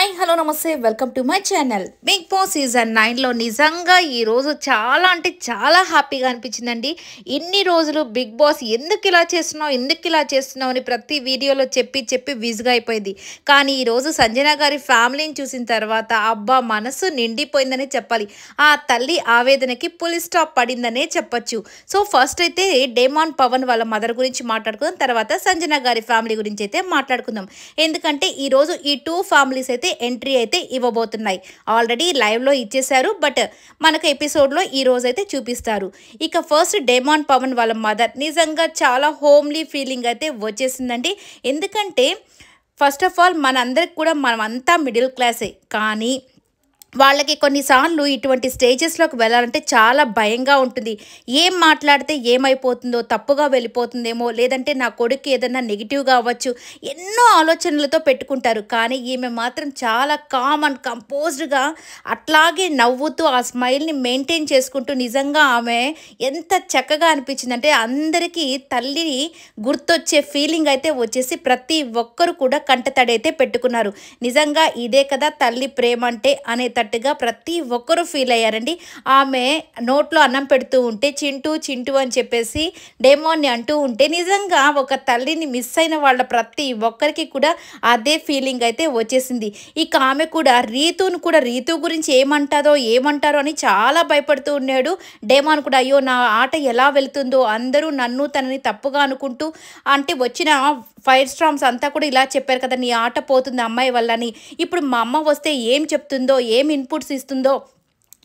Hi hello నమస్తే welcome to my channel Bigg Boss season 9లో నిజంగా ఈరోజు చాలా అంటే చాలా హ్యాపీగా అనిపించిందండి. ఇన్ని రోజులు బిగ్ బాస్ ఎందుకు ఇలా చేస్తున్నావు అని ప్రతి వీడియోలో చెప్పి చెప్పి విసుగు అయిపోయింది. కానీ ఈరోజు సంజన గారి ఫ్యామిలీని చూసిన తర్వాత అబ్బా మనసు నిండిపోయిందనే చెప్పాలి. ఆ తల్లి ఆవేదనకి పులి స్టాప్ పడిందనే చెప్పొచ్చు. సో ఫస్ట్ అయితే డేమాన్ పవన్ వాళ్ళ మదర్ గురించి మాట్లాడుకుందాం, తర్వాత సంజన గారి ఫ్యామిలీ గురించి అయితే మాట్లాడుకుందాం. ఎందుకంటే ఈరోజు ఈ టూ ఫ్యామిలీస్ అయితే ఎంట్రీ అయితే ఇవ్వబోతున్నాయి. ఆల్రెడీ లైవ్లో ఇచ్చేశారు, బట్ మనకు ఎపిసోడ్లో ఈ రోజు అయితే చూపిస్తారు. ఇక ఫస్ట్ డేమాన్ పవన్ వాళ్ళ మదర్ నిజంగా చాలా హోమ్లీ ఫీలింగ్ అయితే వచ్చేసిందండి. ఎందుకంటే ఫస్ట్ ఆఫ్ ఆల్ మనందరికి కూడా మనమంతా మిడిల్ క్లాసే, కానీ వాళ్ళకి కొన్నిసార్లు ఇటువంటి స్టేజెస్లోకి వెళ్ళాలంటే చాలా భయంగా ఉంటుంది. ఏం మాట్లాడితే ఏమైపోతుందో, తప్పుగా వెళ్ళిపోతుందేమో, లేదంటే నా కొడుకు ఏదన్నా నెగిటివ్గా అవ్వచ్చు, ఎన్నో ఆలోచనలతో పెట్టుకుంటారు. కానీ ఈమె మాత్రం చాలా కామ్ అండ్ కంపోజ్డ్గా అట్లాగే నవ్వుతూ ఆ స్మైల్ని మెయింటైన్ చేసుకుంటూ నిజంగా ఆమె ఎంత చక్కగా అనిపించిందంటే అందరికీ తల్లిని గుర్తొచ్చే ఫీలింగ్ అయితే వచ్చేసి ప్రతి ఒక్కరు కూడా కంటతడైతే పెట్టుకున్నారు. నిజంగా ఇదే కదా తల్లి ప్రేమ అంటే అనేటట్టుగా ప్రతి ఒక్కరూ ఫీల్ అయ్యారండి. ఆమె నోట్లో అన్నం పెడుతూ ఉంటే చింటూ చింటూ అని చెప్పేసి డేమోన్ని అంటూ ఉంటే నిజంగా ఒక తల్లిని మిస్ అయిన వాళ్ళ ప్రతి ఒక్కరికి కూడా అదే ఫీలింగ్ అయితే వచ్చేసింది. ఇక ఆమె కూడా రీతు గురించి ఏమంటారో అని చాలా భయపడుతూ ఉన్నాడు. డేమాన్ కూడా అయ్యో నా ఆట ఎలా వెళ్తుందో, అందరూ నన్ను తనని తప్పుగా అనుకుంటూ, అంటే వచ్చిన ఫైర్ స్టార్మ్స్ అంతా కూడా ఇలా చెప్పారు కదా, నీ ఆట పోతుంది అమ్మాయి వల్లని, ఇప్పుడు మా అమ్మ వస్తే ఏం చెప్తుందో, ఏం ఇన్పుట్స్ ఇస్తుందో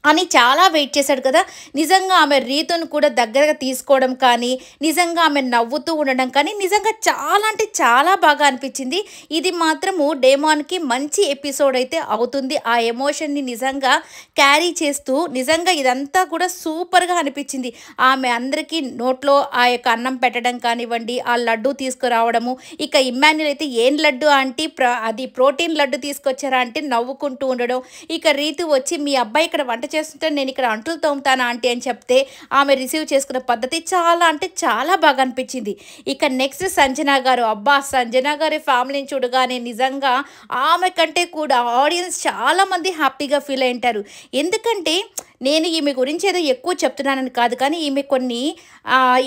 అని చాలా వెయిట్ చేశాడు కదా. నిజంగా ఆమె రీతును కూడా దగ్గరగా తీసుకోవడం కానీ, నిజంగా ఆమె నవ్వుతూ ఉండడం కానీ నిజంగా చాలా అంటే చాలా బాగా అనిపించింది. ఇది మాత్రము డేమాన్కి మంచి ఎపిసోడ్ అయితే అవుతుంది. ఆ ఎమోషన్ని నిజంగా క్యారీ చేస్తూ నిజంగా ఇదంతా కూడా సూపర్గా అనిపించింది. ఆమె అందరికీ నోట్లో ఆ యొక్క అన్నం పెట్టడం కానివ్వండి, ఆ లడ్డు తీసుకురావడము. ఇక ఇమ్మాన్యుల్ అయితే ఏం లడ్డు ఆంటీ, అది ప్రోటీన్ లడ్డు తీసుకొచ్చారా అంటే నవ్వుకుంటూ ఉండడం. ఇక రీతు వచ్చి మీ అబ్బాయి ఇక్కడ వంట చేస్తుంటే నేను ఇక్కడ అంటులు తోముతాను ఆంటీ అని చెప్తే ఆమె రిసీవ్ చేసుకున్న పద్ధతి చాలా అంటే చాలా బాగా అనిపించింది. ఇక నెక్స్ట్ సంజన గారు, అబ్బా సంజన గారి ఫ్యామిలీని చూడగానే నిజంగా ఆమె కంటే కూడా ఆడియన్స్ చాలామంది హ్యాపీగా ఫీల్ అయింటారు. ఎందుకంటే నేను ఈమె గురించి ఏదో ఎక్కువ చెప్తున్నానని కాదు, కానీ ఈమె కొన్ని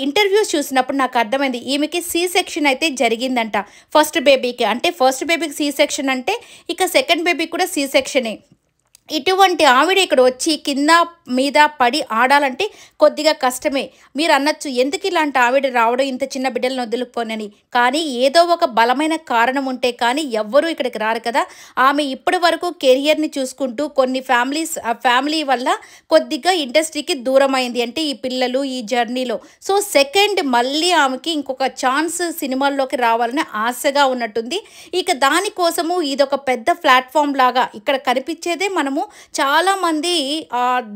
ఇంటర్వ్యూస్ చూసినప్పుడు నాకు అర్థమైంది. ఈమెకి సి సెక్షన్ అయితే జరిగిందంట ఫస్ట్ బేబీకి. అంటే ఫస్ట్ బేబీకి సి సెక్షన్ అంటే ఇక సెకండ్ బేబీకి కూడా సి సెక్షనే. ఇటువంటి ఆవిడ ఇక్కడ వచ్చి కింద మీద పడి ఆడాలంటే కొద్దిగా కష్టమే. మీరు అనొచ్చు ఎందుకు ఇలాంటి ఆవిడ రావడం ఇంత చిన్న బిడ్డలను వదులుకోనని, కానీ ఏదో ఒక బలమైన కారణం ఉంటే కానీ ఎవ్వరూ ఇక్కడికి రారు కదా. ఆమె ఇప్పటి వరకు కెరియర్ని చూసుకుంటూ కొన్ని ఫ్యామిలీ వల్ల కొద్దిగా ఇండస్ట్రీకి దూరం అయింది, అంటే ఈ పిల్లలు ఈ జర్నీలో. సో సెకండ్ మళ్ళీ ఆమెకి ఇంకొక ఛాన్స్ సినిమాల్లోకి రావాలని ఆశగా ఉన్నట్టుంది. ఇక దానికోసము ఇదొక పెద్ద ప్లాట్ఫామ్ లాగా ఇక్కడ కనిపించేదే మనము చాలామంది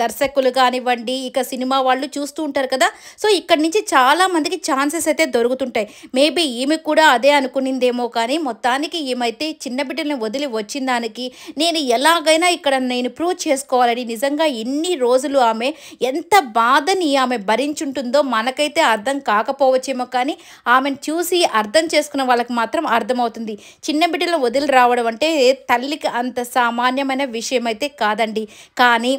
దర్శకులు కానివ్వండి, ఇక సినిమా వాళ్ళు చూస్తూ ఉంటారు కదా. సో ఇక్కడి నుంచి చాలామందికి ఛాన్సెస్ అయితే దొరుకుతుంటాయి. మేబీ ఈమె కూడా అదే అనుకునిందేమో, కానీ మొత్తానికి ఈమెతే చిన్న బిడ్డల్ని వదిలి వచ్చిన దానికి నేను ఎలాగైనా ఇక్కడ నేను ప్రూవ్ చేసుకోవాలని నిజంగా ఎన్ని రోజులు ఆమె ఎంత బాధని ఆమె భరించుంటుందో మనకైతే అర్థం కాకపోవచ్చేమో, కానీ ఆమెను చూసి అర్థం చేసుకున్న వాళ్ళకి మాత్రం అర్థమవుతుంది. చిన్న బిడ్డలను వదిలి రావడం అంటే తల్లికి అంత సామాన్యమైన విషయం అయితే కాదండి. కానీ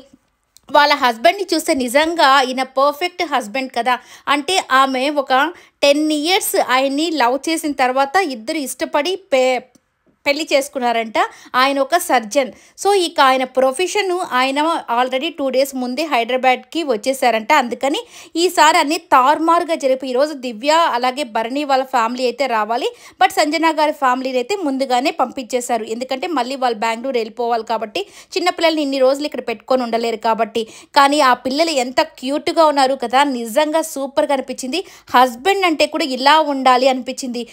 వాళ్ళ హస్బెండ్ని చూస్తే నిజంగా ఈయన పర్ఫెక్ట్ హస్బెండ్ కదా. అంటే ఆమె ఒక 10 years ఆయన్ని లవ్ చేసిన తర్వాత ఇద్దరు ఇష్టపడి పెళ్లి చేసుకున్నారంట. ఆయన ఒక సర్జన్. సో ఇక ఆయన ప్రొఫెషన్ ఆయన ఆల్రెడీ 2 days ముందే హైదరాబాద్కి వచ్చేసారంట. అందుకని ఈసారి అన్ని తారుమారుగా జరిపి ఈరోజు దివ్య అలాగే భరణి వాళ్ళ ఫ్యామిలీ అయితే రావాలి, బట్ సంజన గారి ఫ్యామిలీని అయితే ముందుగానే పంపించేశారు. ఎందుకంటే మళ్ళీ వాళ్ళు బెంగళూరు వెళ్ళిపోవాలి కాబట్టి, చిన్నపిల్లల్ని ఇన్ని రోజులు ఇక్కడ పెట్టుకొని ఉండలేరు కాబట్టి. కానీ ఆ పిల్లలు ఎంత క్యూట్గా ఉన్నారు కదా, నిజంగా సూపర్గా అనిపించింది. హస్బెండ్ అంటే కూడా ఇలా ఉండాలి అనిపించింది.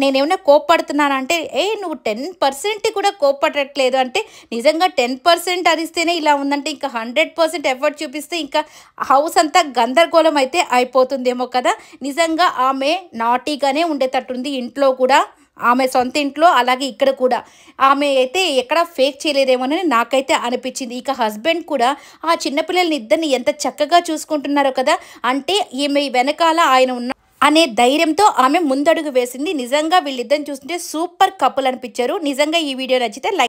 నేనేమైనా కోప్పడుతున్నానంటే నువ్వు 10% కూడా కోప్పడట్లేదు అంటే, నిజంగా 10% అరిస్తేనే ఇలా ఉందంటే ఇంకా 100% ఎఫర్ట్ చూపిస్తే ఇంకా హౌస్ అంతా గందరగోళం అయితే అయిపోతుందేమో కదా. నిజంగా ఆమె నాటీగానే ఉండేటట్టుంది ఇంట్లో కూడా, ఆమె సొంత ఇంట్లో అలాగే ఇక్కడ కూడా. ఆమె అయితే ఎక్కడ ఫేక్ చేయలేదేమోనని నాకైతే అనిపించింది. ఇక హస్బెండ్ కూడా ఆ చిన్నపిల్లల్ని ఇద్దరిని ఎంత చక్కగా చూసుకుంటున్నారో కదా. అంటే ఈమె వెనకాల ఆయన ఉన్న అనే ధైర్యంతో ఆమె ముందడుగు వేసింది. నిజంగా వీళ్ళిద్దరిని చూస్తుంటే సూపర్ కపుల్ అనిపించారు. నిజంగా ఈ వీడియో నచ్చితే లైక్